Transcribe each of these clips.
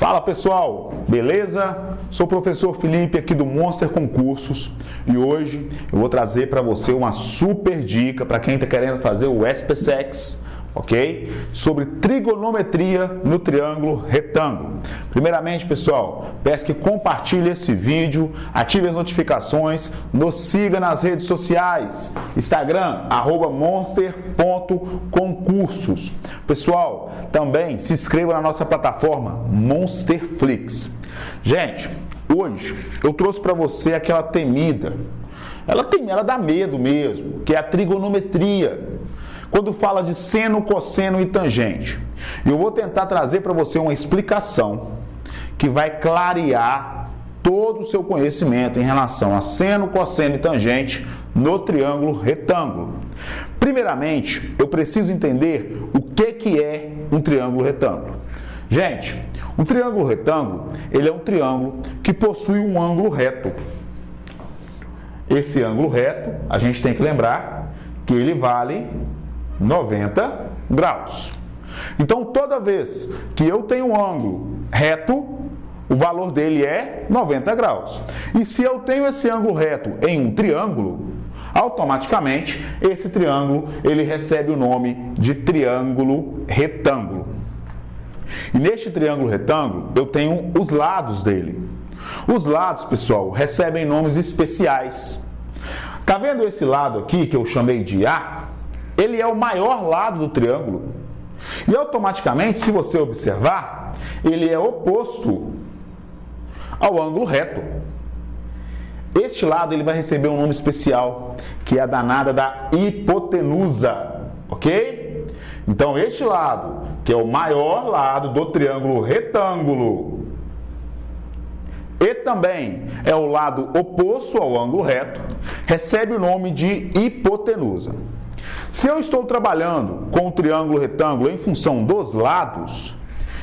Fala pessoal, beleza? Sou o professor Felipe aqui do Monster Concursos e hoje eu vou trazer para você uma super dica para quem está querendo fazer o SPSEX, ok? Sobre trigonometria no triângulo retângulo. Primeiramente, pessoal, peço que compartilhe esse vídeo, ative as notificações, nos siga nas redes sociais, Instagram, @monster.concursos. Pessoal, também se inscreva na nossa plataforma Monsterflix. Gente, hoje eu trouxe para você aquela temida, ela dá medo mesmo, que é a trigonometria. Quando fala de seno, cosseno e tangente. Eu vou tentar trazer para você uma explicação que vai clarear todo o seu conhecimento em relação a seno, cosseno e tangente no triângulo retângulo. Primeiramente, eu preciso entender o que é um triângulo retângulo. Gente, um triângulo retângulo, ele é um triângulo que possui um ângulo reto. Esse ângulo reto, a gente tem que lembrar que ele vale 90 graus. Então, toda vez que eu tenho um ângulo reto, o valor dele é 90 graus. E se eu tenho esse ângulo reto em um triângulo, automaticamente esse triângulo ele recebe o nome de triângulo retângulo. E neste triângulo retângulo eu tenho os lados dele. Os lados, pessoal, recebem nomes especiais. Tá vendo esse lado aqui que eu chamei de A? Ele é o maior lado do triângulo. E automaticamente, se você observar, ele é oposto ao ângulo reto. Este lado ele vai receber um nome especial, que é a danada da hipotenusa, ok? Então, este lado, que é o maior lado do triângulo retângulo, e também é o lado oposto ao ângulo reto, recebe o nome de hipotenusa. Se eu estou trabalhando com o triângulo retângulo em função dos lados,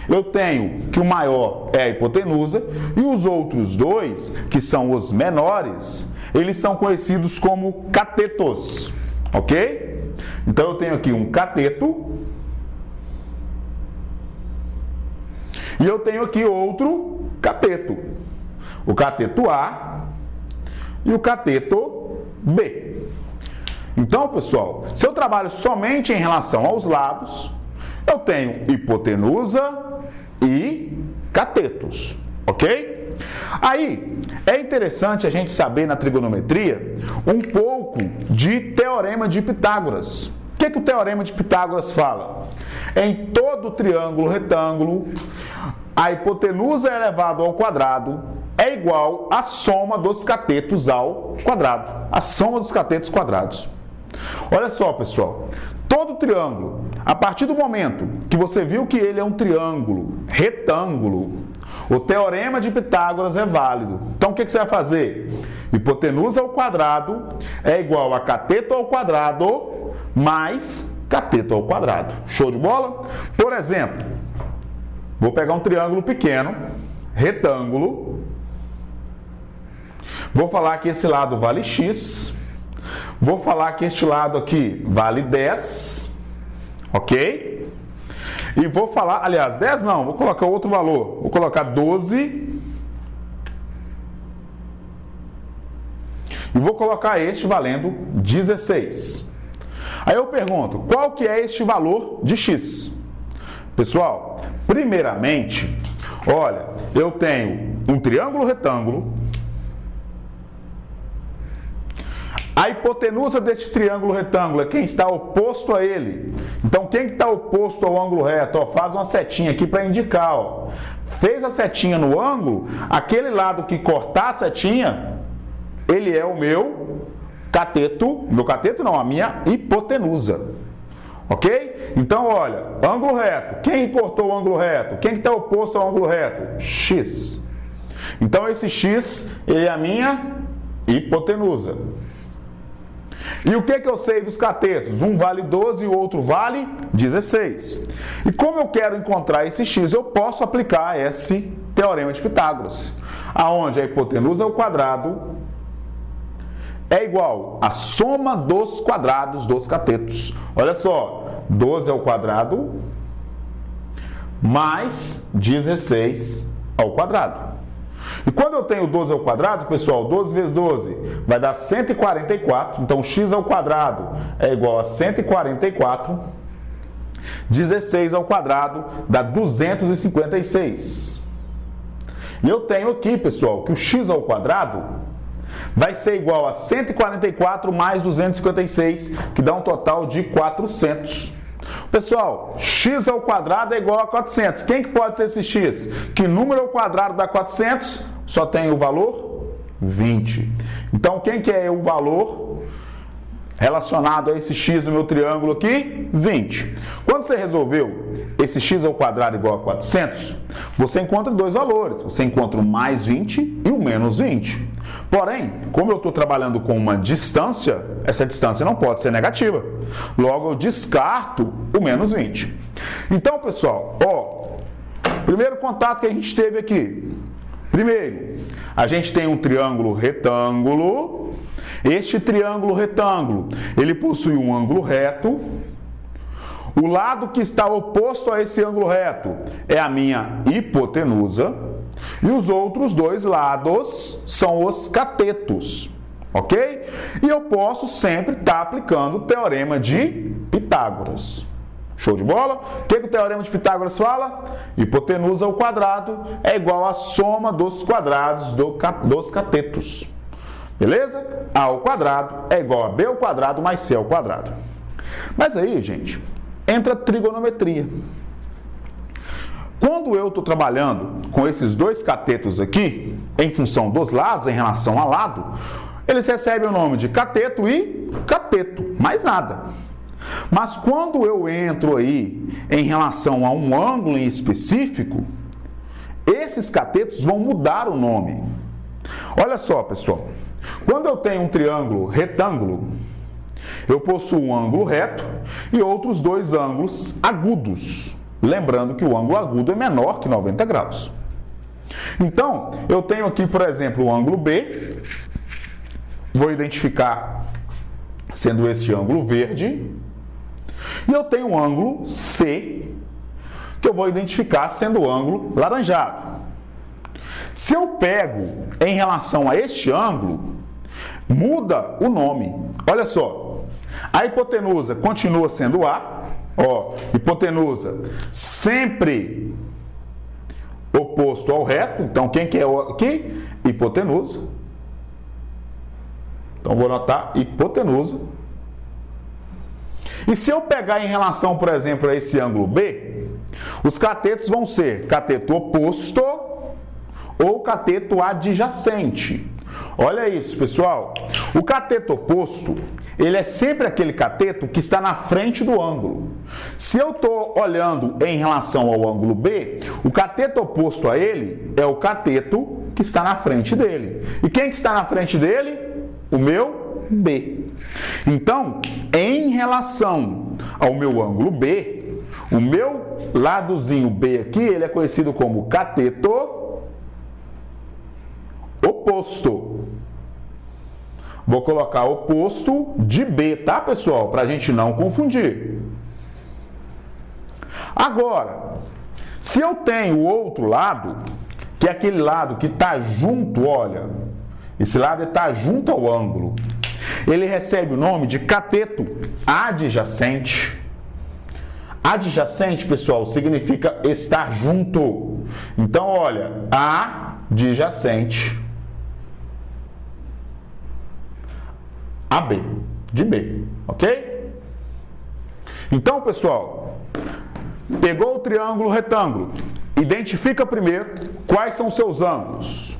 eu tenho que o maior é a hipotenusa e os outros dois, que são os menores, eles são conhecidos como catetos, ok? Então eu tenho aqui um cateto e eu tenho aqui outro cateto, o cateto A e o cateto B. Então, pessoal, se eu trabalho somente em relação aos lados, eu tenho hipotenusa e catetos, ok? Aí, é interessante a gente saber na trigonometria um pouco de teorema de Pitágoras. O que o teorema de Pitágoras fala? Em todo triângulo retângulo, a hipotenusa elevado ao quadrado é igual à soma dos catetos ao quadrado. A soma dos catetos quadrados. Olha só, pessoal, todo triângulo, a partir do momento que você viu que ele é um triângulo retângulo, o teorema de Pitágoras é válido. Então, o que você vai fazer? Hipotenusa ao quadrado é igual a cateto ao quadrado mais cateto ao quadrado. Show de bola? Por exemplo, vou pegar um triângulo pequeno, retângulo, vou falar que esse lado vale x. Vou falar que este lado aqui vale 10, ok? E vou falar, aliás, 10 não, vou colocar outro valor. Vou colocar 12. E vou colocar este valendo 16. Aí eu pergunto, qual que é este valor de x? Pessoal, primeiramente, olha, eu tenho um triângulo retângulo. A hipotenusa deste triângulo retângulo é quem está oposto a ele. Então, quem está oposto ao ângulo reto? Ó, faz uma setinha aqui para indicar. Ó. Fez a setinha no ângulo, aquele lado que cortar a setinha, ele é o meu cateto. Meu cateto não, a minha hipotenusa. Ok? Então, olha, ângulo reto. Quem cortou o ângulo reto? Quem está oposto ao ângulo reto? X. Então, esse x, ele é a minha hipotenusa. E o que eu sei dos catetos? Um vale 12 e o outro vale 16. E como eu quero encontrar esse x, eu posso aplicar esse teorema de Pitágoras, aonde a hipotenusa ao quadrado é igual à soma dos quadrados dos catetos. Olha só, 12 ao quadrado mais 16 ao quadrado. E quando eu tenho 12 ao quadrado, pessoal, 12 vezes 12 vai dar 144. Então, x ao quadrado é igual a 144. 16 ao quadrado dá 256. E eu tenho aqui, pessoal, que o x ao quadrado vai ser igual a 144 mais 256, que dá um total de 400. Pessoal, x ao quadrado é igual a 400. Quem que pode ser esse x? Que número ao quadrado dá 400? Só tem o valor 20. Então, quem que é o valor relacionado a esse x do meu triângulo aqui? 20. Quando você resolveu esse x ao quadrado igual a 400, você encontra dois valores. Você encontra o mais 20 e o menos 20. Porém, como eu estou trabalhando com uma distância, essa distância não pode ser negativa. Logo, eu descarto o menos 20. Então, pessoal, primeiro contato que a gente teve aqui. Primeiro, a gente tem um triângulo retângulo. Este triângulo retângulo, ele possui um ângulo reto. O lado que está oposto a esse ângulo reto é a minha hipotenusa. E os outros dois lados são os catetos, ok? E eu posso sempre estar aplicando o teorema de Pitágoras. Show de bola? O que o teorema de Pitágoras fala? Hipotenusa ao quadrado é igual à soma dos quadrados dos catetos. Beleza? A ao quadrado é igual a b ao quadrado mais c ao quadrado. Mas aí, gente, entra a trigonometria. Quando eu estou trabalhando com esses dois catetos aqui, em função dos lados, em relação ao lado, eles recebem o nome de cateto e cateto, mais nada. Mas quando eu entro aí em relação a um ângulo em específico, esses catetos vão mudar o nome. Olha só, pessoal, quando eu tenho um triângulo retângulo, eu possuo um ângulo reto e outros dois ângulos agudos. Lembrando que o ângulo agudo é menor que 90 graus. Então, eu tenho aqui, por exemplo, o ângulo B. Vou identificar sendo este ângulo verde. E eu tenho o ângulo C, que eu vou identificar sendo o ângulo laranjado. Se eu pego em relação a este ângulo, muda o nome. Olha só, a hipotenusa continua sendo A. Hipotenusa sempre oposto ao reto. Então, quem que é aqui? Hipotenusa. Então, vou anotar hipotenusa. E se eu pegar em relação, por exemplo, a esse ângulo B, os catetos vão ser cateto oposto ou cateto adjacente. Olha isso, pessoal. O cateto oposto, ele é sempre aquele cateto que está na frente do ângulo. Se eu estou olhando em relação ao ângulo B, o cateto oposto a ele é o cateto que está na frente dele. E quem que está na frente dele? O meu B. Então, em relação ao meu ângulo B, o meu ladozinho B aqui, ele é conhecido como cateto oposto. Vou colocar oposto de B, tá, pessoal? Para a gente não confundir. Agora, se eu tenho o outro lado, que é aquele lado que está junto, olha, esse lado está junto ao ângulo, ele recebe o nome de cateto adjacente. Adjacente, pessoal, significa estar junto. Então, olha, adjacente a B, de B, ok? Então, pessoal, pegou o triângulo retângulo, identifica primeiro quais são os seus ângulos.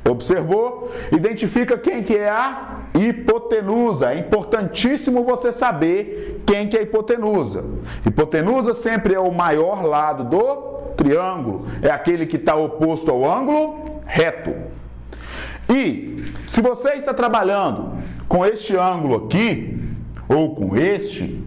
Observou? Identifica quem que é a hipotenusa. É importantíssimo você saber quem que é a hipotenusa. Hipotenusa sempre é o maior lado do triângulo, é aquele que está oposto ao ângulo reto. E se você está trabalhando com este ângulo aqui, ou com este,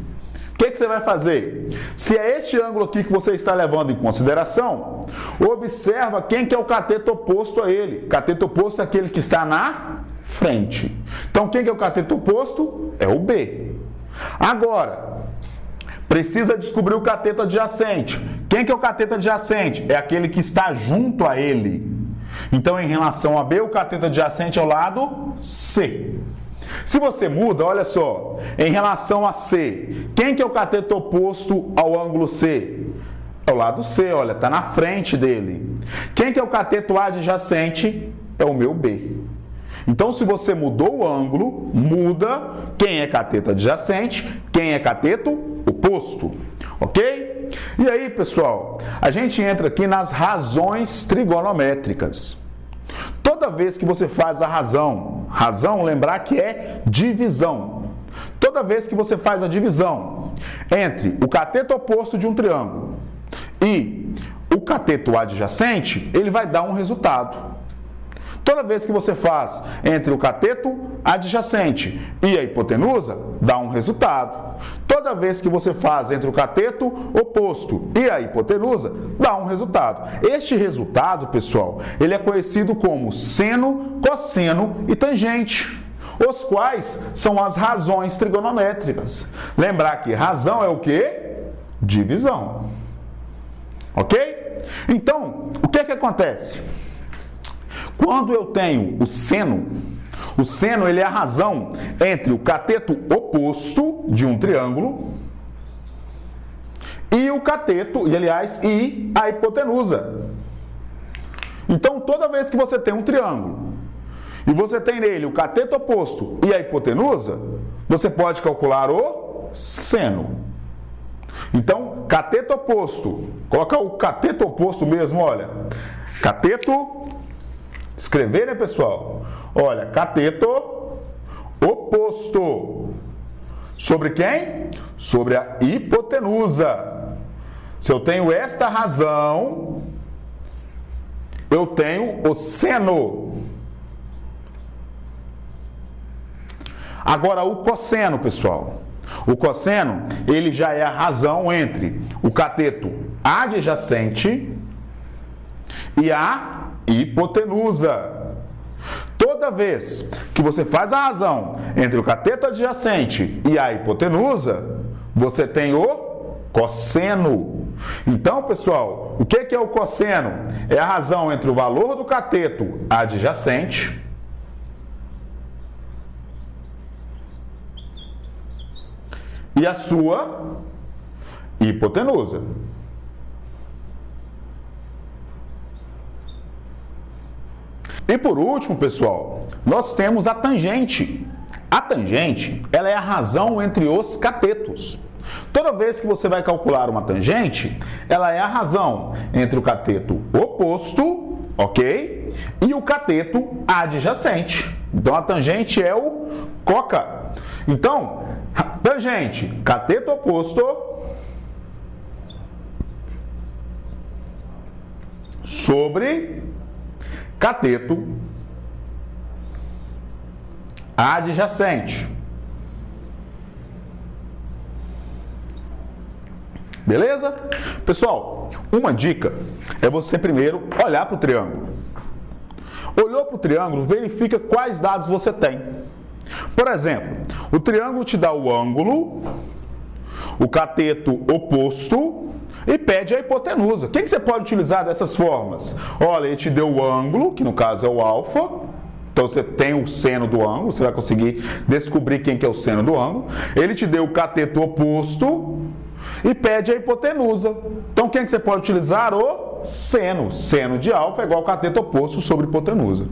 o que você vai fazer? Se é este ângulo aqui que você está levando em consideração, observa quem que é o cateto oposto a ele. Cateto oposto é aquele que está na frente. Então, quem que é o cateto oposto? É o B. Agora, precisa descobrir o cateto adjacente. Quem que é o cateto adjacente? É aquele que está junto a ele. Então, em relação a B, o cateto adjacente é o lado C. Se você muda, olha só, em relação a C, quem que é o cateto oposto ao ângulo C? É o lado C, olha, está na frente dele. Quem que é o cateto adjacente? É o meu B. Então, se você mudou o ângulo, muda quem é cateto adjacente, quem é cateto oposto, ok? E aí, pessoal, a gente entra aqui nas razões trigonométricas. Toda vez que você faz a razão, lembrar que é divisão. Toda vez que você faz a divisão entre o cateto oposto de um triângulo e o cateto adjacente, ele vai dar um resultado. Toda vez que você faz entre o cateto adjacente e a hipotenusa, dá um resultado. Toda vez que você faz entre o cateto oposto e a hipotenusa, dá um resultado. Este resultado, pessoal, ele é conhecido como seno, cosseno e tangente, os quais são as razões trigonométricas. Lembrar que razão é o quê? Divisão. Ok? Então, o que é que acontece? Quando eu tenho o seno ele é a razão entre o cateto oposto de um triângulo e o cateto, e a hipotenusa. Então, toda vez que você tem um triângulo e você tem nele o cateto oposto e a hipotenusa, você pode calcular o seno. Então, cateto oposto, coloca o cateto oposto mesmo, olha, cateto, escrever, né, pessoal? Olha, cateto oposto. Sobre quem? Sobre a hipotenusa. Se eu tenho esta razão, eu tenho o seno. Agora, o cosseno, pessoal. O cosseno, ele já é a razão entre o cateto adjacente e a hipotenusa. Toda vez que você faz a razão entre o cateto adjacente e a hipotenusa, você tem o cosseno. Então, pessoal, o que é o cosseno? É a razão entre o valor do cateto adjacente e a sua hipotenusa. E por último, pessoal, nós temos a tangente. A tangente, ela é a razão entre os catetos. Toda vez que você vai calcular uma tangente, ela é a razão entre o cateto oposto, ok? E o cateto adjacente. Então, a tangente é o coca. Então, tangente, cateto oposto sobre cateto adjacente. Beleza? Pessoal, uma dica é você primeiro olhar para o triângulo. Olhou para o triângulo, verifica quais dados você tem. Por exemplo, o triângulo te dá o ângulo, o cateto oposto e pede a hipotenusa. O que você pode utilizar dessas formas? Olha, ele te deu o ângulo, que no caso é o alfa. Então você tem o seno do ângulo, você vai conseguir descobrir quem que é o seno do ângulo. Ele te deu o cateto oposto e pede a hipotenusa. Então quem que você pode utilizar? O seno. Seno de alfa é igual ao cateto oposto sobre hipotenusa.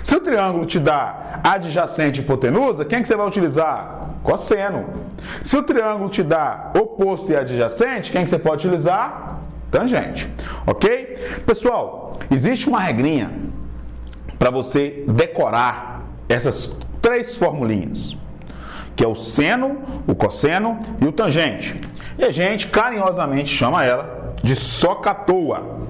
Se o triângulo te dá adjacente e hipotenusa, quem que você vai utilizar? Cosseno. Se o triângulo te dá oposto e adjacente, quem que você pode utilizar? Tangente. Ok? Pessoal, existe uma regrinha para você decorar essas três formulinhas, que é o seno, o cosseno e o tangente. E a gente carinhosamente chama ela de socatoa.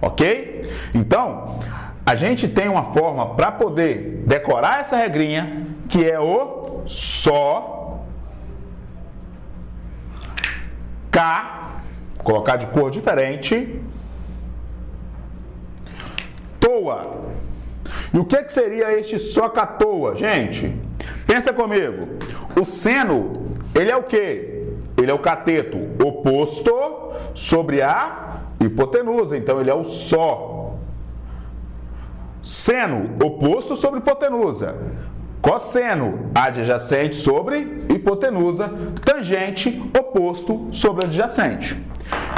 Ok? Então, a gente tem uma forma para poder decorar essa regrinha, que é o só, cá, colocar de cor diferente, toa. E o que seria este socatoa, gente? Pensa comigo. O seno, ele é o quê? Ele é o cateto oposto sobre a hipotenusa, então ele é o só. Seno, oposto sobre hipotenusa. Cosseno, adjacente sobre hipotenusa. Tangente, oposto sobre adjacente.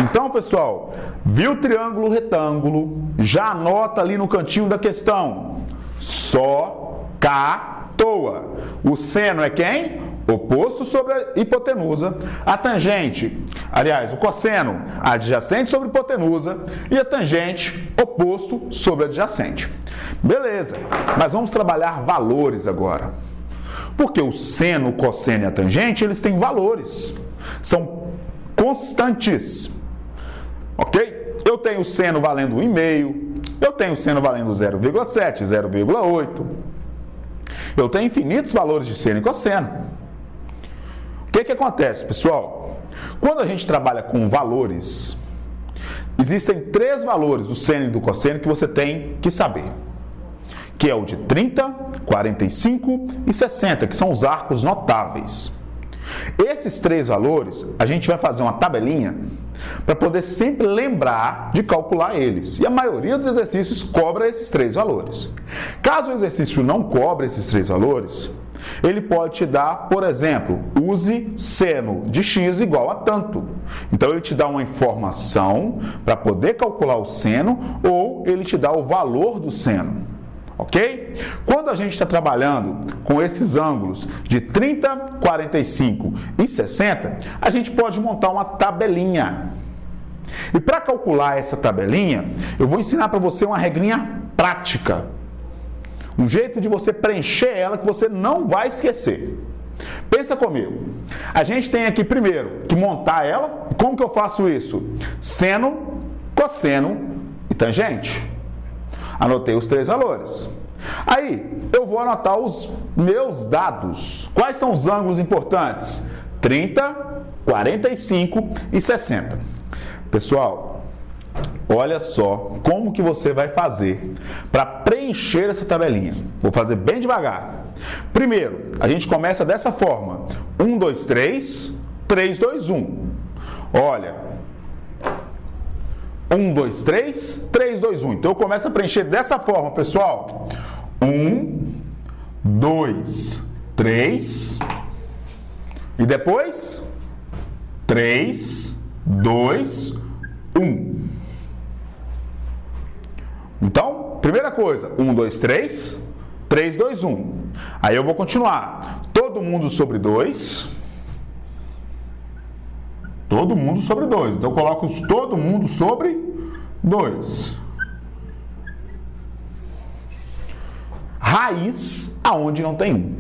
Então, pessoal, viu o triângulo retângulo? Já anota ali no cantinho da questão. Só, cá, toa. O seno é quem? Oposto sobre a hipotenusa. A tangente, aliás, o cosseno, adjacente sobre hipotenusa. E a tangente, oposto sobre adjacente. Beleza, mas vamos trabalhar valores agora. Porque o seno, o cosseno e a tangente, eles têm valores. São constantes. Ok? Eu tenho o seno valendo 1,5. Eu tenho o seno valendo 0,7, 0,8. Eu tenho infinitos valores de seno e cosseno. O que acontece, pessoal? Quando a gente trabalha com valores, existem 3 valores do seno e do cosseno que você tem que saber. Que é o de 30, 45 e 60, que são os arcos notáveis. Esses 3 valores, a gente vai fazer uma tabelinha para poder sempre lembrar de calcular eles. E a maioria dos exercícios cobra esses 3 valores. Caso o exercício não cobre esses 3 valores, ele pode te dar, por exemplo, use seno de x igual a tanto. Então ele te dá uma informação para poder calcular o seno ou ele te dá o valor do seno. Ok? Quando a gente está trabalhando com esses ângulos de 30, 45 e 60, a gente pode montar uma tabelinha. E para calcular essa tabelinha, eu vou ensinar para você uma regrinha prática. Um jeito de você preencher ela que você não vai esquecer. Pensa comigo. A gente tem aqui primeiro que montar ela. Como que eu faço isso? Seno, cosseno e tangente. Anotei os 3 valores. Aí, eu vou anotar os meus dados. Quais são os ângulos importantes? 30, 45 e 60. Pessoal, olha só como que você vai fazer para preencher essa tabelinha. Vou fazer bem devagar. Primeiro, a gente começa dessa forma. 1, 2, 3, 3, 2, 1. Olha, 1, 2, 3, 3, 2, 1. Então eu começo a preencher dessa forma, pessoal. 1, 2, 3. E depois 3, 2, 1. Então, primeira coisa, 1, 2, 3, 3, 2, 1. Aí eu vou continuar. Todo mundo sobre 2. Todo mundo sobre 2. Então eu coloco todo mundo sobre 2. Raiz aonde não tem 1.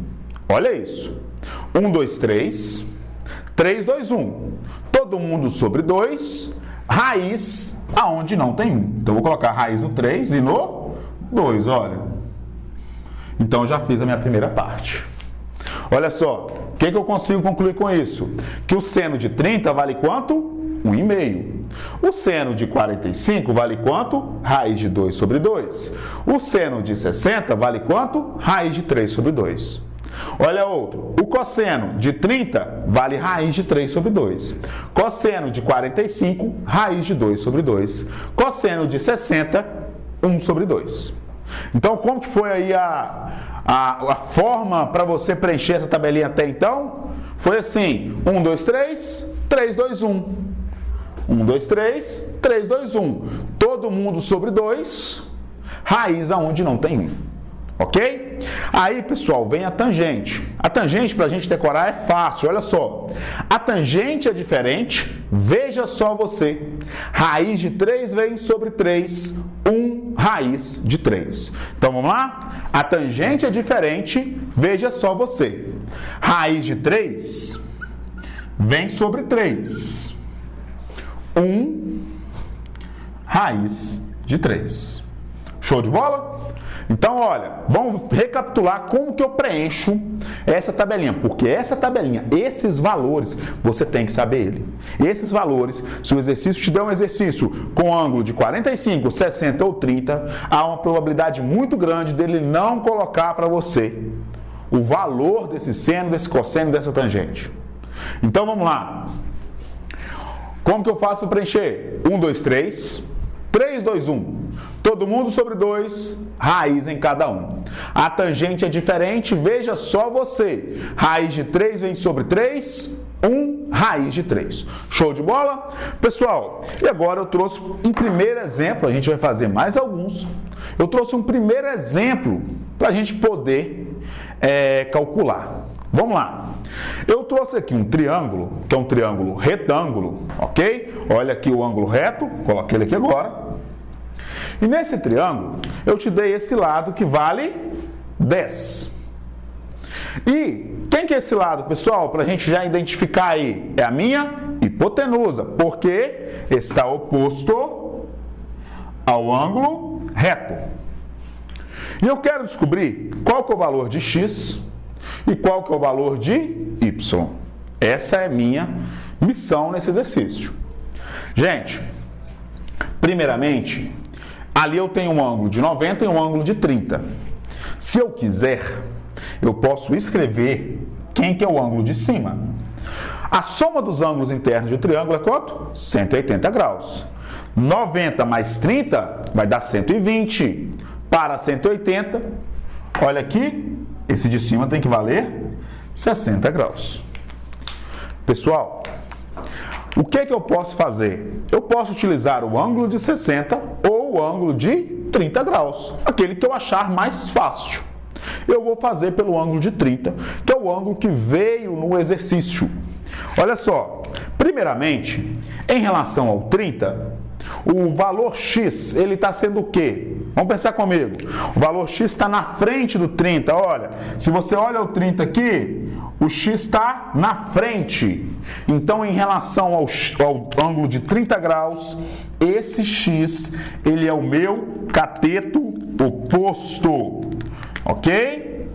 Olha isso. 1, 2, 3. 3, 2, 1. Todo mundo sobre 2. Raiz aonde não tem 1. Então eu vou colocar raiz no 3 e no 2, olha. Então eu já fiz a minha primeira parte. Olha só, o que eu consigo concluir com isso? Que o seno de 30 vale quanto? 1,5. O seno de 45 vale quanto? Raiz de 2 sobre 2. O seno de 60 vale quanto? Raiz de 3 sobre 2. Olha outro. O cosseno de 30 vale raiz de 3 sobre 2. Cosseno de 45, raiz de 2 sobre 2. Cosseno de 60, 1 sobre 2. Então, como que foi aí a forma para você preencher essa tabelinha até então? Foi assim, 1, 2, 3, 3, 2, 1. 1, 2, 3, 3, 2, 1. Todo mundo sobre 2, raiz aonde não tem 1. Ok? Aí, pessoal, vem a tangente. A tangente, para a gente decorar, é fácil. Olha só. A tangente é diferente. Veja só você. Raiz de 3 vezes sobre 3. 1 raiz de 3. Então, vamos lá? A tangente é diferente. Veja só você. Raiz de 3 vem sobre 3. 1 raiz de 3. Show de bola? Então, olha, vamos recapitular como que eu preencho essa tabelinha, porque essa tabelinha, esses valores, você tem que saber ele. Esses valores, se o exercício te der um exercício com ângulo de 45, 60 ou 30, há uma probabilidade muito grande dele não colocar para você o valor desse seno, desse cosseno, dessa tangente. Então, vamos lá. Como que eu faço para preencher? 1, 2, 3. 3, 2, 1. Todo mundo sobre 2, raiz em cada um. A tangente é diferente, veja só você. Raiz de 3 vem sobre 3, 1, raiz de 3. Show de bola? Pessoal, e agora eu trouxe um primeiro exemplo, a gente vai fazer mais alguns. Eu trouxe um primeiro exemplo para a gente poder calcular. Vamos lá. Eu trouxe aqui um triângulo, que é um triângulo retângulo, ok? Olha aqui o ângulo reto, coloquei ele aqui agora. E nesse triângulo, eu te dei esse lado que vale 10. E quem que é esse lado, pessoal? Para a gente já identificar aí, é a minha hipotenusa, porque está oposto ao ângulo reto. E eu quero descobrir qual que é o valor de x e qual que é o valor de y. Essa é a minha missão nesse exercício. Gente, primeiramente, ali eu tenho um ângulo de 90 e um ângulo de 30. Se eu quiser, eu posso escrever quem que é o ângulo de cima. A soma dos ângulos internos do triângulo é quanto? 180 graus. 90 mais 30 vai dar 120. Para 180, olha aqui, esse de cima tem que valer 60 graus. Pessoal, o que é que eu posso fazer? Eu posso utilizar o ângulo de 60 ou o ângulo de 30 graus, aquele que eu achar mais fácil. Eu vou fazer pelo ângulo de 30, que é o ângulo que veio no exercício. Olha só, primeiramente, em relação ao 30, o valor x, ele está sendo o quê? Vamos pensar comigo. O valor x está na frente do 30. Olha, se você olha o 30 aqui, o x está na frente. Então, em relação ao ângulo de 30 graus, esse x, ele é o meu cateto oposto. Ok?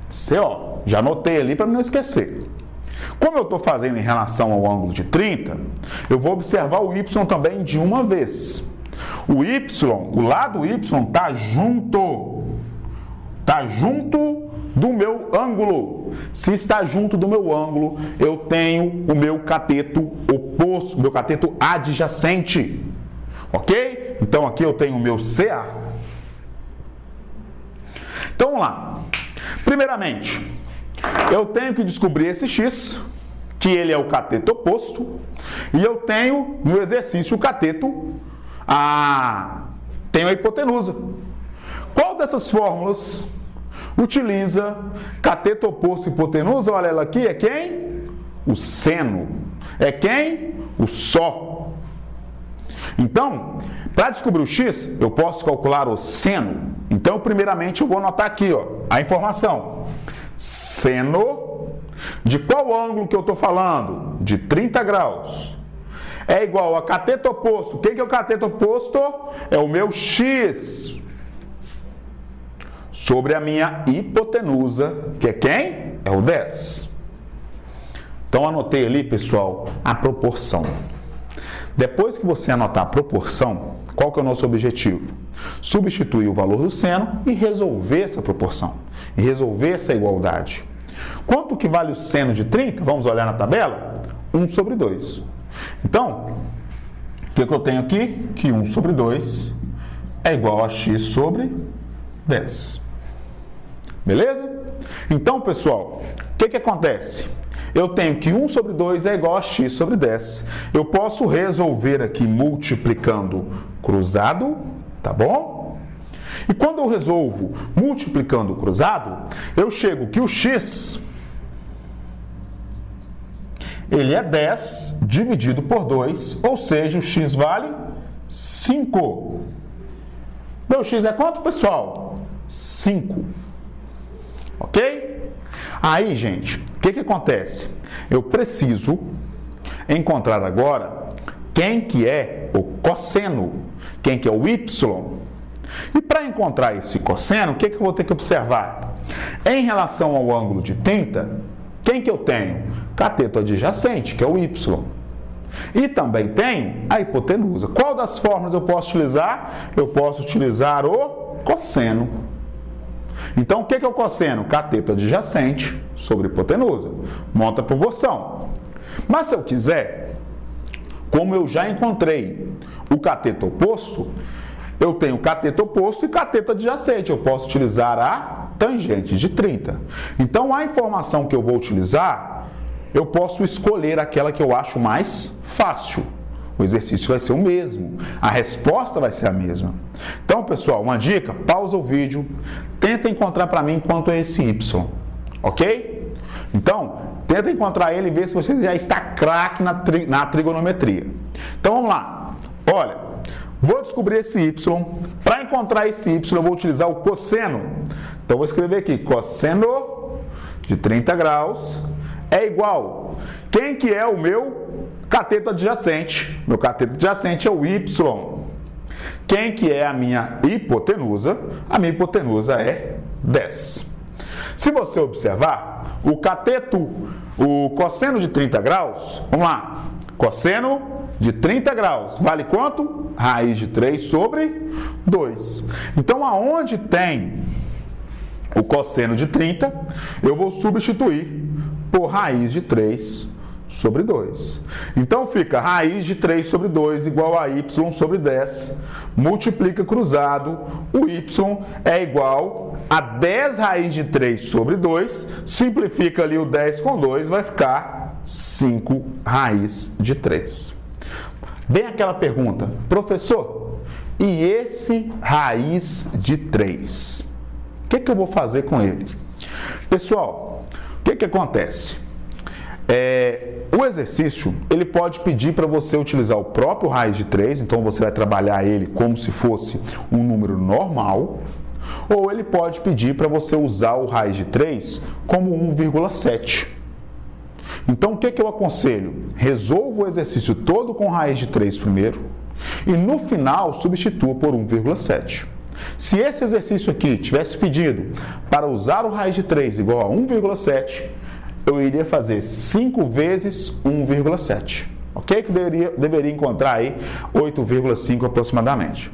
CO. Já anotei ali para não esquecer. Como eu estou fazendo em relação ao ângulo de 30, eu vou observar o y também de uma vez. O y, o lado y está junto do meu ângulo. Se está junto do meu ângulo, eu tenho o meu cateto oposto, meu cateto adjacente. Ok? Então aqui eu tenho o meu CA. Então vamos lá. Primeiramente, eu tenho que descobrir esse x, que ele é o cateto oposto, e eu tenho no exercício o cateto, tenho a hipotenusa. Qual dessas fórmulas utiliza cateto oposto e hipotenusa? Olha ela aqui, é quem? O seno. É quem? O só. Então, para descobrir o x, eu posso calcular o seno. Então, primeiramente, eu vou anotar aqui, ó, a informação. Seno de qual ângulo que eu estou falando? De 30 graus. É igual a cateto oposto. Quem que é o cateto oposto? É o meu x sobre a minha hipotenusa, que é quem? É o 10. Então, anotei ali, pessoal, a proporção. Depois que você anotar a proporção, qual que é o nosso objetivo? Substituir o valor do seno e resolver essa proporção, e resolver essa igualdade. Quanto que vale o seno de 30? Vamos olhar na tabela? 1 sobre 2. Então, o que eu tenho aqui? Que 1 sobre 2 é igual a x sobre 10. Beleza? Então, pessoal, o que acontece? Eu tenho que 1 sobre 2 é igual a x sobre 10. Eu posso resolver aqui multiplicando cruzado, tá bom? E quando eu resolvo multiplicando o cruzado, eu chego que o x, ele é 10 dividido por 2, ou seja, o x vale 5. Meu x é quanto, pessoal? 5. Ok? Aí, gente, o que acontece? Eu preciso encontrar agora quem que é o cosseno, quem que é o y. E para encontrar esse cosseno, o que eu vou ter que observar? Em relação ao ângulo de 30, quem que eu tenho? Cateto adjacente, que é o y. E também tem a hipotenusa. Qual das formas eu posso utilizar? Eu posso utilizar o cosseno. Então, o que é o cosseno? Cateto adjacente sobre hipotenusa. Monta a proporção. Mas se eu quiser, como eu já encontrei o cateto oposto, eu tenho cateto oposto e cateto adjacente. Eu posso utilizar a tangente de 30. Então, a informação que eu vou utilizar, eu posso escolher aquela que eu acho mais fácil. O exercício vai ser o mesmo, a resposta vai ser a mesma. Então, pessoal, uma dica, pausa o vídeo, tenta encontrar para mim quanto é esse y, ok? Então, tenta encontrar ele e ver se você já está craque na trigonometria. Então, vamos lá. Olha, vou descobrir esse y. Para encontrar esse y, eu vou utilizar o cosseno. Então, vou escrever aqui, cosseno de 30 graus é igual. Quem que é o meu cateto adjacente? Meu cateto adjacente é o y. Quem que é a minha hipotenusa? A minha hipotenusa é 10. Se você observar, o cosseno de 30 graus, vamos lá, cosseno de 30 graus, vale quanto? Raiz de 3 sobre 2. Então, aonde tem o cosseno de 30, eu vou substituir por raiz de 3 sobre 2. Então, fica raiz de 3 sobre 2 igual a y sobre 10, multiplica cruzado, o y é igual a 10 raiz de 3 sobre 2, simplifica ali o 10 com 2, vai ficar 5 raiz de 3. Vem aquela pergunta, professor, e esse raiz de 3? O que eu vou fazer com ele? Pessoal, o que acontece? O exercício, ele pode pedir para você utilizar o próprio raiz de 3, então você vai trabalhar ele como se fosse um número normal, ou ele pode pedir para você usar o raiz de 3 como 1,7. Então, o que eu aconselho? Resolva o exercício todo com raiz de 3 primeiro, e no final substitua por 1,7. Se esse exercício aqui tivesse pedido para usar o raiz de 3 igual a 1,7, eu iria fazer 5 vezes 1,7, ok? Que deveria encontrar aí 8,5 aproximadamente.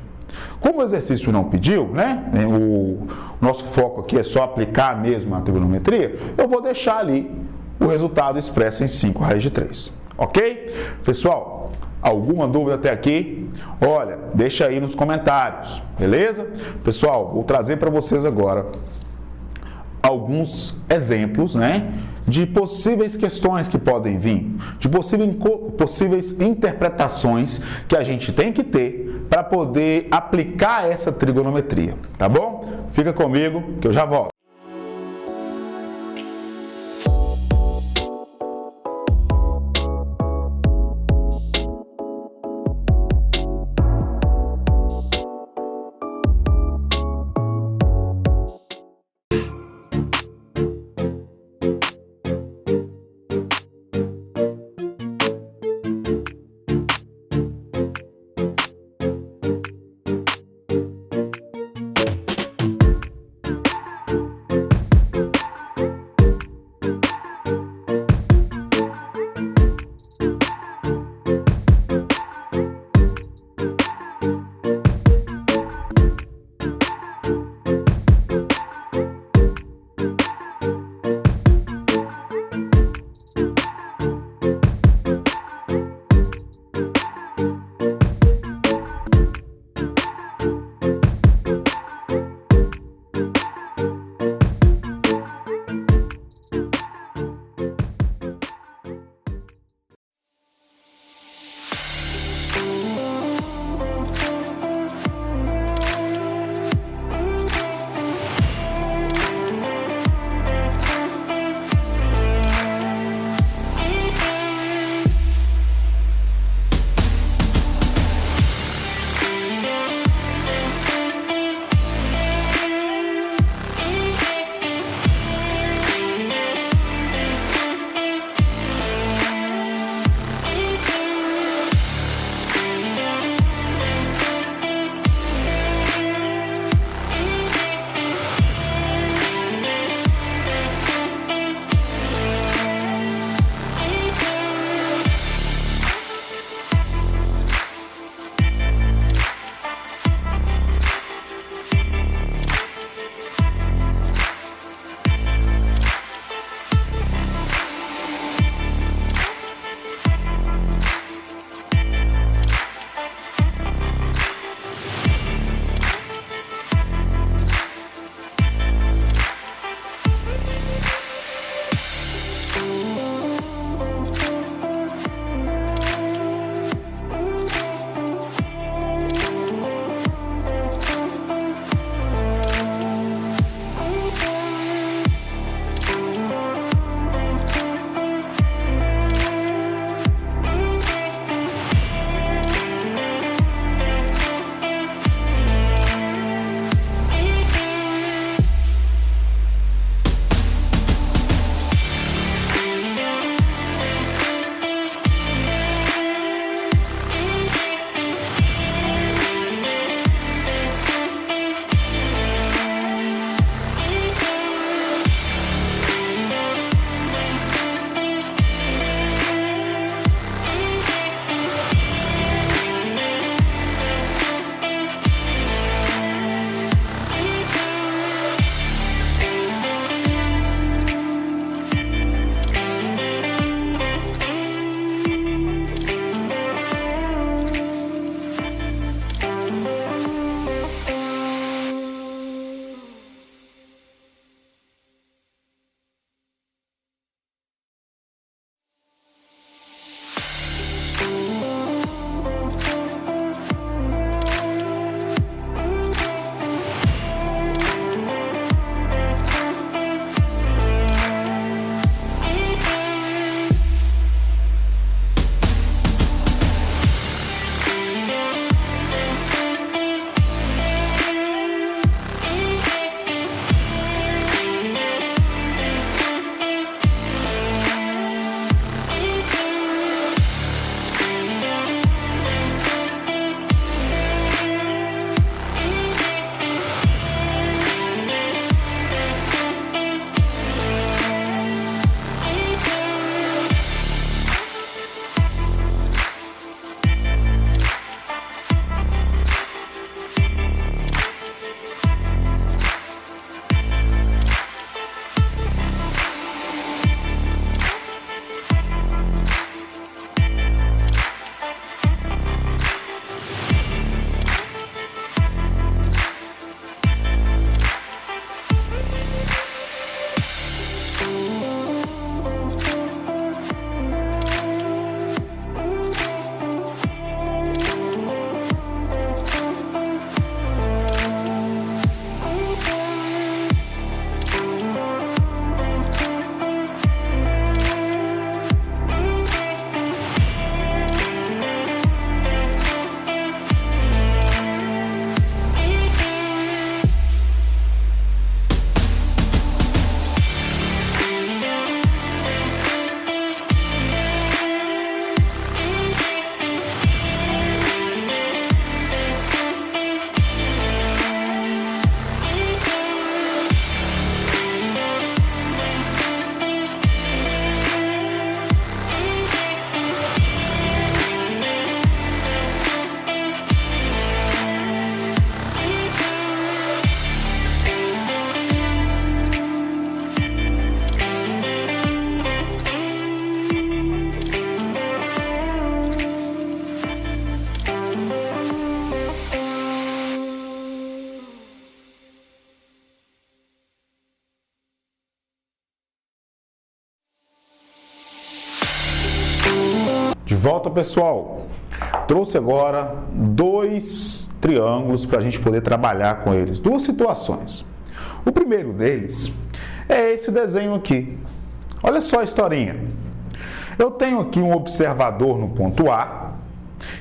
Como o exercício não pediu, né? O nosso foco aqui é só aplicar mesmo a trigonometria, eu vou deixar ali o resultado expresso em 5 raiz de 3, ok? Pessoal, alguma dúvida até aqui? Olha, deixa aí nos comentários, beleza? Pessoal, vou trazer para vocês agora alguns exemplos, né, de possíveis questões que podem vir, de possíveis interpretações que a gente tem que ter para poder aplicar essa trigonometria, tá bom? Fica comigo que eu já volto. volta, pessoal. Trouxe agora dois triângulos para a gente poder trabalhar com eles. Duas situações. O primeiro deles é esse desenho aqui. Olha só a historinha. Eu tenho aqui um observador no ponto A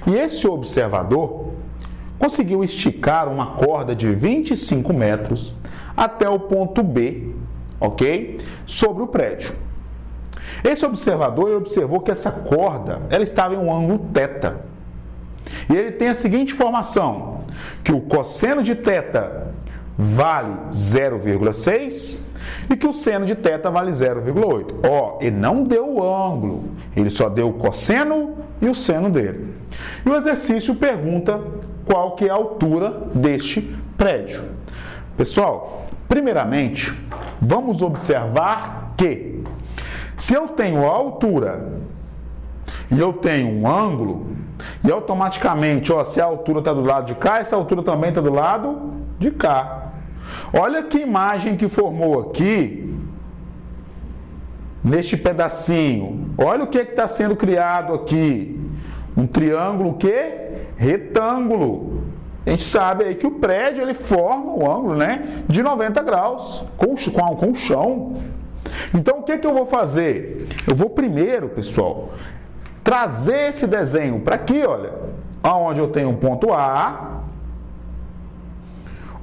e esse observador conseguiu esticar uma corda de 25 metros até o ponto B, ok? Sobre o prédio. Esse observador observou que essa corda ela estava em um ângulo θ. E ele tem a seguinte informação, que o cosseno de θ vale 0,6 e que o seno de θ vale 0,8. Ó, ele não deu o ângulo, ele só deu o cosseno e o seno dele. E o exercício pergunta qual que é a altura deste prédio. Pessoal, primeiramente, vamos observar que se eu tenho a altura e eu tenho um ângulo, e automaticamente, ó, se a altura está do lado de cá, essa altura também está do lado de cá. Olha que imagem que formou aqui, neste pedacinho. Olha o que está sendo criado aqui. Um triângulo que? Retângulo. A gente sabe aí que o prédio ele forma um ângulo, né, de 90 graus com o chão. Então, o que eu vou fazer? Eu vou primeiro, pessoal, trazer esse desenho para aqui, olha, onde eu tenho um ponto A,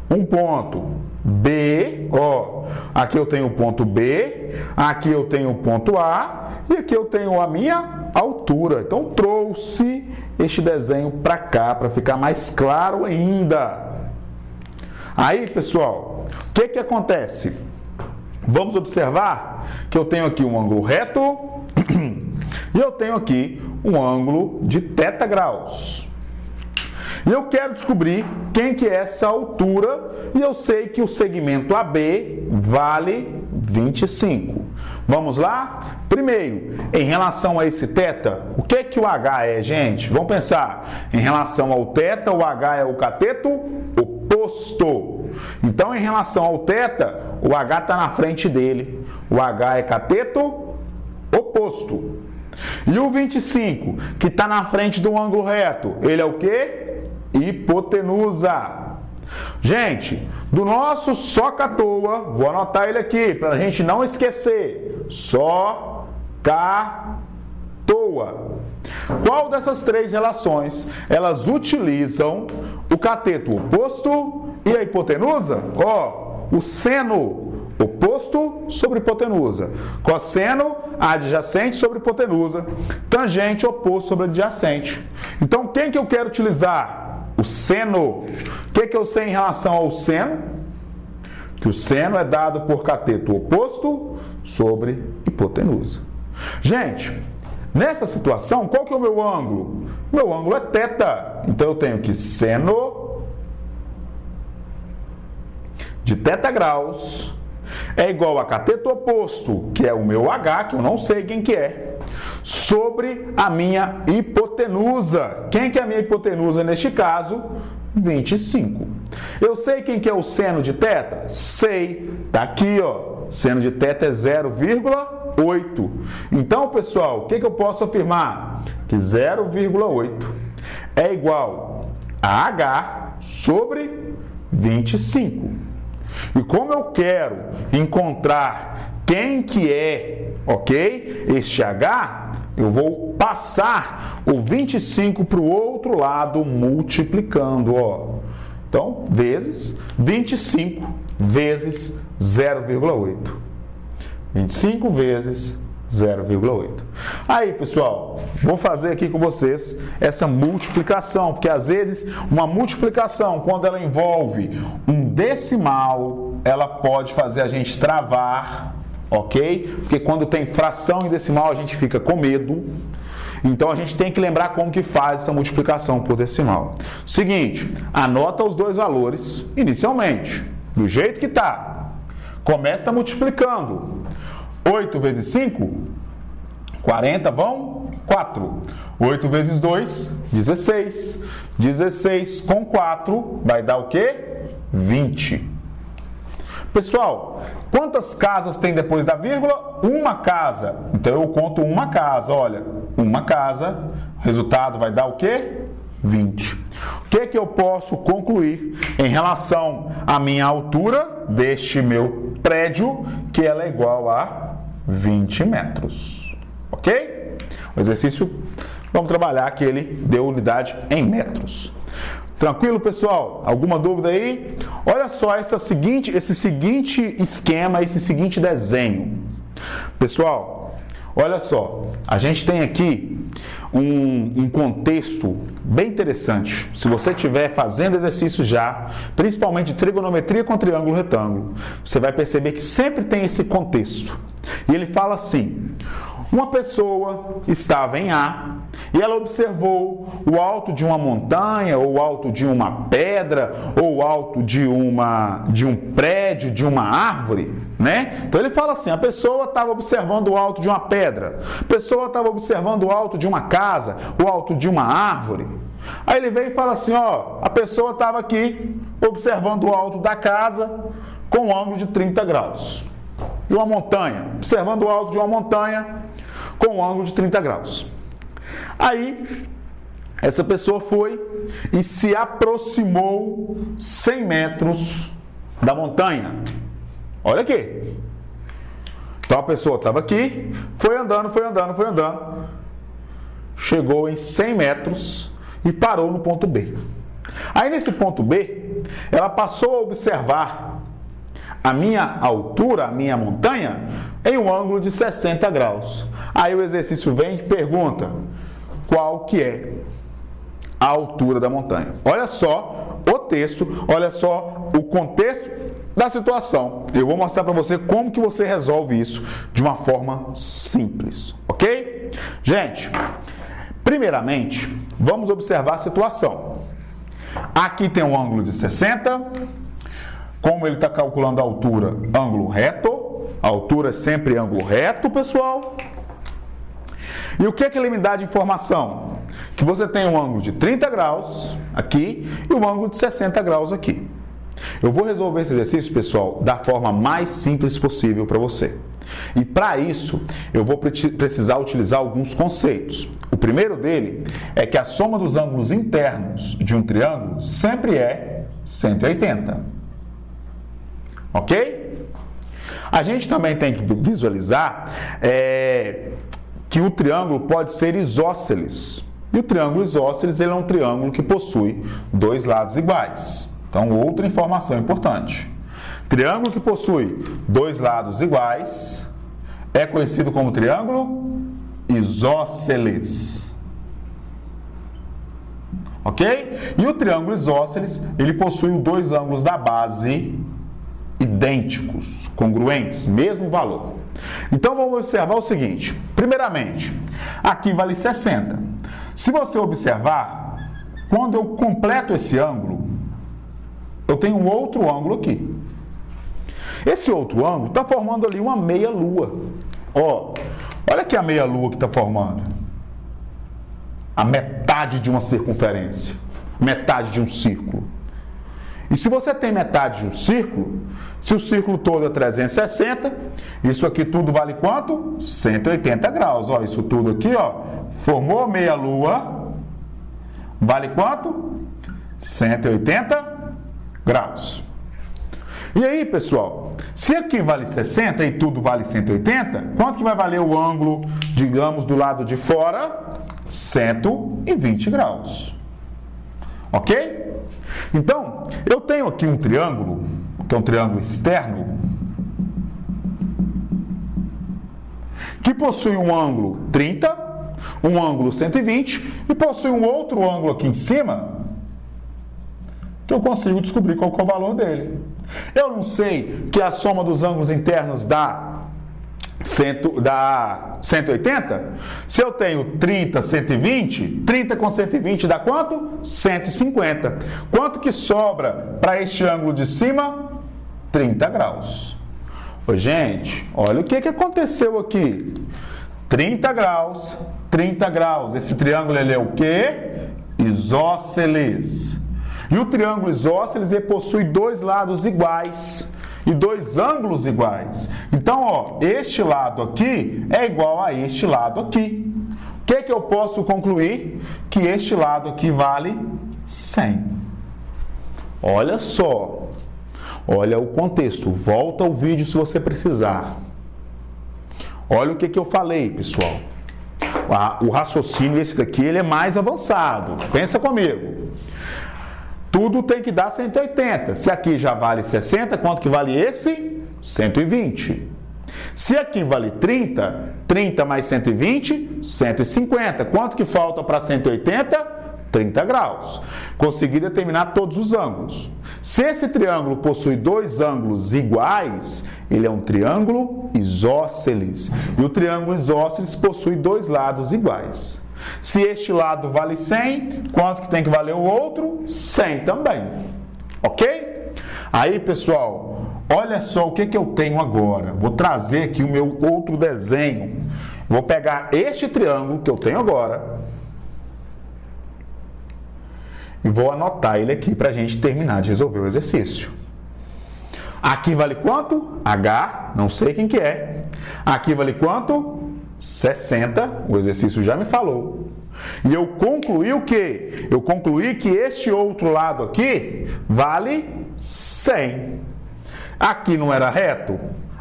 um ponto B, ó, aqui eu tenho o ponto B, aqui eu tenho o ponto A e aqui eu tenho a minha altura. Então, trouxe este desenho para cá, para ficar mais claro ainda. Aí, pessoal, o que acontece? Vamos observar que eu tenho aqui um ângulo reto e eu tenho aqui um ângulo de θ graus. E eu quero descobrir quem que é essa altura e eu sei que o segmento AB vale 25. Vamos lá? Primeiro, em relação a esse θ, o que que o H é, gente? Vamos pensar. Em relação ao θ, o H é o cateto oposto. Então, em relação ao θ, o H está na frente dele. O H é cateto oposto. E o 25, que está na frente do ângulo reto, ele é o quê? Hipotenusa. Gente, do nosso socatoa, vou anotar ele aqui para a gente não esquecer. Socatoa. Qual dessas três relações elas utilizam o cateto oposto e a hipotenusa? Ó, o seno oposto sobre hipotenusa, cosseno adjacente sobre hipotenusa, tangente oposto sobre adjacente. Então, quem que eu quero utilizar? O seno. O que eu sei em relação ao seno? Que o seno é dado por cateto oposto sobre hipotenusa. Gente, nessa situação, qual que é o meu ângulo? Meu ângulo é θ. Então, eu tenho que seno de θ graus é igual a cateto oposto, que é o meu H, que eu não sei quem que é, sobre a minha hipotenusa. Quem que é a minha hipotenusa neste caso? 25. Eu sei quem que é o seno de θ? Sei. Tá aqui, ó. Seno de θ é 0,8. Então, pessoal, o que eu posso afirmar? Que 0,8 é igual a H sobre 25. E como eu quero encontrar quem que é, ok, este H, eu vou passar o 25 para o outro lado multiplicando, ó. Então, vezes 25 vezes 0,8. 25 vezes 0,8. Aí, pessoal, vou fazer aqui com vocês essa multiplicação, porque às vezes uma multiplicação, quando ela envolve um decimal, ela pode fazer a gente travar, ok? Porque quando tem fração em decimal, a gente fica com medo. Então, a gente tem que lembrar como que faz essa multiplicação por decimal. Seguinte, anota os dois valores inicialmente, do jeito que está. Começa multiplicando. 8 vezes 5, 40 vão 4. 8 vezes 2, 16. 16 com 4 vai dar o quê? 20. Pessoal, quantas casas tem depois da vírgula? Uma casa. Então eu conto uma casa, olha. uma casa, o resultado vai dar o quê? 20. O que eu posso concluir em relação à minha altura deste meu prédio, que ela é igual a 20 metros. Ok? O exercício, vamos trabalhar que ele deu unidade em metros. Tranquilo, pessoal? Alguma dúvida aí? Olha só esse seguinte esquema, esse seguinte desenho. Pessoal, olha só, a gente tem aqui um contexto bem interessante. Se você estiver fazendo exercício já, principalmente de trigonometria com triângulo retângulo, você vai perceber que sempre tem esse contexto. E ele fala assim: uma pessoa estava em A e ela observou o alto de uma montanha, ou o alto de uma pedra, ou o alto de um prédio, de uma árvore, né? Então ele fala assim: a pessoa estava observando o alto de uma pedra, a pessoa estava observando o alto de uma casa, o alto de uma árvore. Aí ele vem e fala assim: ó, a pessoa estava aqui observando o alto da casa com um ângulo de 30 graus. De uma montanha, observando o alto de uma montanha com um ângulo de 30 graus. Aí, essa pessoa foi e se aproximou 100 metros da montanha. Olha aqui. Então, a pessoa estava aqui, foi andando, chegou em 100 metros e parou no ponto B. Aí, nesse ponto B, ela passou a observar a minha altura, a minha montanha, em um ângulo de 60 graus. Aí o exercício vem e pergunta: qual que é a altura da montanha? Olha só o texto, olha só o contexto da situação. Eu vou mostrar para você como que você resolve isso de uma forma simples, ok? Gente, primeiramente, vamos observar a situação. Aqui tem um ângulo de 60. Como ele está calculando a altura? Ângulo reto. A altura é sempre ângulo reto, pessoal. E o que é que ele me dá de informação? Que você tem um ângulo de 30 graus aqui e um ângulo de 60 graus aqui. Eu vou resolver esse exercício, pessoal, da forma mais simples possível para você. E para isso, eu vou precisar utilizar alguns conceitos. O primeiro dele é que a soma dos ângulos internos de um triângulo sempre é 180. Ok? A gente também tem que visualizar que o triângulo pode ser isósceles. E o triângulo isósceles ele é um triângulo que possui dois lados iguais. Então, outra informação importante. Triângulo que possui dois lados iguais é conhecido como triângulo isósceles. Ok? E o triângulo isósceles, ele possui dois ângulos da base idênticos, congruentes, mesmo valor. Então, vamos observar o seguinte. Primeiramente, aqui vale 60. Se você observar, quando eu completo esse ângulo, eu tenho um outro ângulo aqui. Esse outro ângulo está formando ali uma meia-lua. Ó, olha aqui a meia-lua que está formando. A metade de uma circunferência. Metade de um círculo. E se você tem metade de um círculo, se o círculo todo é 360, isso aqui tudo vale quanto? 180 graus. Ó, isso tudo aqui, ó, formou meia-lua, vale quanto? 180 graus. E aí, pessoal, se aqui vale 60 e tudo vale 180, quanto que vai valer o ângulo, digamos, do lado de fora? 120 graus. Ok? Então, eu tenho aqui um triângulo, que é um triângulo externo, que possui um ângulo 30, um ângulo 120 e possui um outro ângulo aqui em cima, que eu consigo descobrir qual é o valor dele. Eu não sei que a soma dos ângulos internos dá 180? Se eu tenho 30, 120, 30 com 120 dá quanto? 150. Quanto que sobra para este ângulo de cima? 30 graus. Ô, gente, olha o que aconteceu aqui. 30 graus, 30 graus. Esse triângulo ele é o quê? Isósceles. E o triângulo isósceles ele possui dois lados iguais e dois ângulos iguais. Então, ó, este lado aqui é igual a este lado aqui. que eu posso concluir? Que este lado aqui vale 100. Olha só. Olha o contexto. Volta ao vídeo se você precisar. Olha o que eu falei, pessoal. O raciocínio, esse daqui, ele é mais avançado. Pensa comigo. Tudo tem que dar 180. Se aqui já vale 60, quanto que vale esse? 120. Se aqui vale 30, 30 mais 120, 150. Quanto que falta para 180? 30 graus. Consegui determinar todos os ângulos. Se esse triângulo possui dois ângulos iguais, ele é um triângulo isósceles. E o triângulo isósceles possui dois lados iguais. Se este lado vale 100, quanto que tem que valer o outro? 100 também. Ok? Aí, pessoal, olha só o que eu tenho agora. Vou trazer aqui o meu outro desenho. Vou pegar este triângulo que eu tenho agora e vou anotar ele aqui para a gente terminar de resolver o exercício. Aqui vale quanto? H, não sei quem que é. Aqui vale quanto? 60, o exercício já me falou. E eu concluí o quê? Eu concluí que este outro lado aqui vale 100. Aqui não era reto?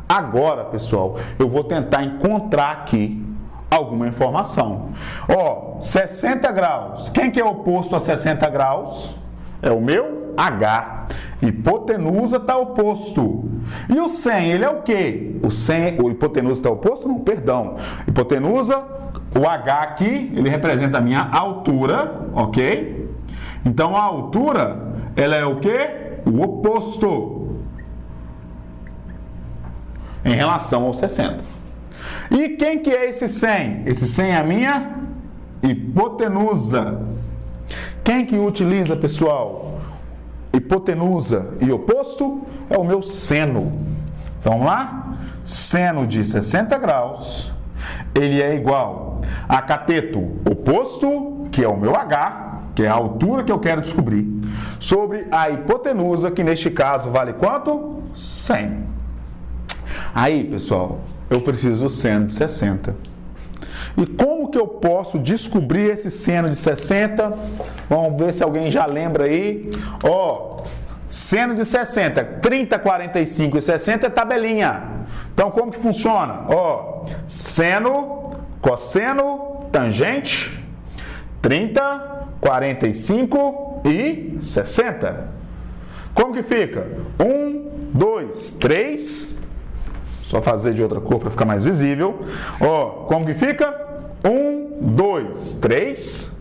Agora, pessoal, eu vou tentar encontrar aqui alguma informação. Ó, 60 graus. Quem que é oposto a 60 graus? É o meu H. Hipotenusa está oposto. E o 100, ele é o quê? O hipotenusa está oposto? Não, perdão. Hipotenusa, o H aqui, ele representa a minha altura, ok? Então, a altura, ela é o quê? O oposto em relação ao 60. E quem que é esse 100? Esse 100 é a minha hipotenusa. Quem que utiliza, pessoal? Hipotenusa e oposto é o meu seno. Então, vamos lá? Seno de 60 graus, ele é igual a cateto oposto, que é o meu H, que é a altura que eu quero descobrir, sobre a hipotenusa, que neste caso vale quanto? 100. Aí, pessoal, eu preciso do seno de 60. E como que eu posso descobrir esse seno de 60? Vamos ver se alguém já lembra aí. Ó, seno de 60, 30, 45 e 60 é tabelinha. Então, como que funciona? Ó, seno, cosseno, tangente, 30, 45 e 60. Como que fica? 1, 2, 3... Só fazer de outra cor para ficar mais visível. Ó, como que fica? 1, 2, 3.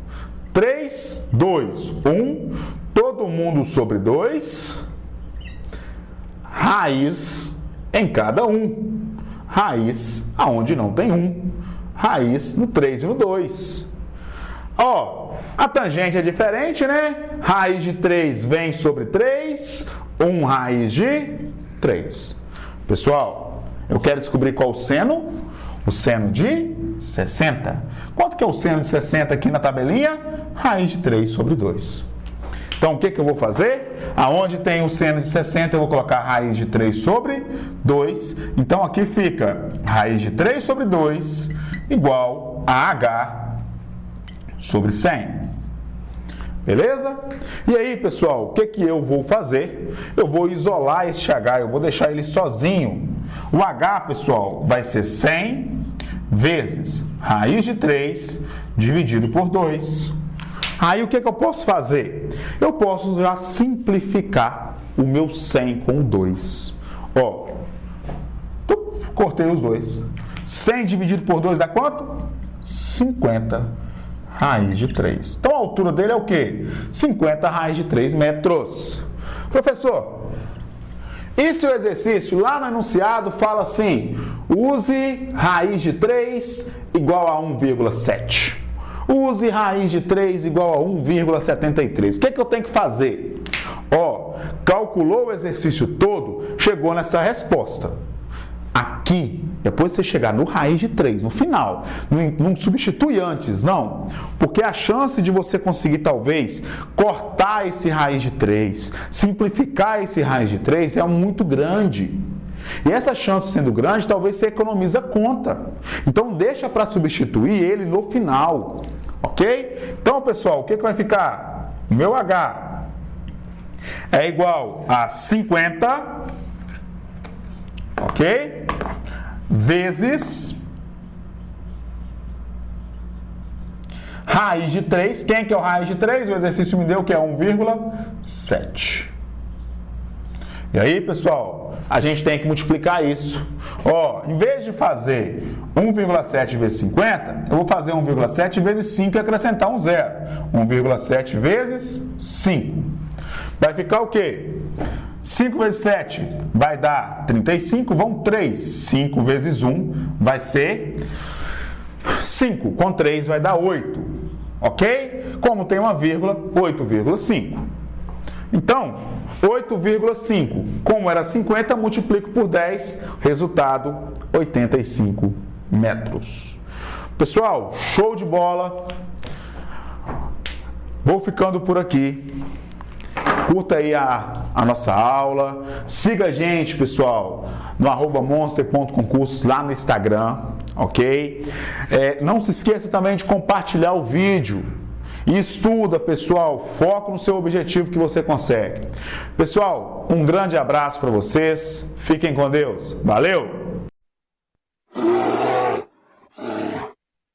3, 2, 1. Todo mundo sobre 2. Raiz em cada um. Raiz aonde não tem 1. Raiz no 3 e no 2. Ó, a tangente é diferente, né? Raiz de 3 vem sobre 3. 1 raiz de 3. Pessoal, eu quero descobrir qual o seno? O seno de 60. Quanto que é o seno de 60 aqui na tabelinha? Raiz de 3 sobre 2. Então, o que eu vou fazer? Aonde tem o seno de 60, eu vou colocar raiz de 3 sobre 2. Então, aqui fica raiz de 3 sobre 2 igual a H sobre 100. Beleza? E aí, pessoal, o que eu vou fazer? Eu vou isolar este H, eu vou deixar ele sozinho. O H, pessoal, vai ser 100 vezes raiz de 3 dividido por 2. Aí, o que eu posso fazer? Eu posso já simplificar o meu 100 com o 2. Ó, cortei os dois. 100 dividido por 2 dá quanto? 50 raiz de 3. Então, a altura dele é o quê? 50 raiz de 3 metros. Professor, e se o exercício lá no enunciado fala assim, use raiz de 3 igual a 1,7. Use raiz de 3 igual a 1,73. O que eu tenho que fazer? Ó, calculou o exercício todo, chegou nessa resposta. Aqui, depois você chegar no raiz de 3, no final, não substitui antes, não. Porque a chance de você conseguir, talvez, cortar esse raiz de 3, simplificar esse raiz de 3 é muito grande. E essa chance sendo grande, talvez você economiza conta. Então deixa para substituir ele no final, ok? Então, pessoal, o que vai ficar? Meu H é igual a 50, ok? Vezes raiz de 3. Quem que é o raiz de 3? O exercício me deu que é 1,7. E aí, pessoal, a gente tem que multiplicar isso. Ó, em vez de fazer 1,7 vezes 50, eu vou fazer 1,7 vezes 5 e acrescentar um zero. 1,7 vezes 5. Vai ficar o quê? 5 vezes 7 vai dar 35, vão 3. 5 vezes 1 vai ser 5. Com 3 vai dar 8. Ok? Como tem uma vírgula, 8,5. Então, 8,5. Como era 50, multiplico por 10. Resultado, 85 metros. Pessoal, show de bola. Vou ficando por aqui. Curta aí a nossa aula. Siga a gente, pessoal, no @monster.concursos lá no Instagram, ok? Não se esqueça também de compartilhar o vídeo. E estuda, pessoal. Foca no seu objetivo que você consegue. Pessoal, um grande abraço para vocês. Fiquem com Deus. Valeu!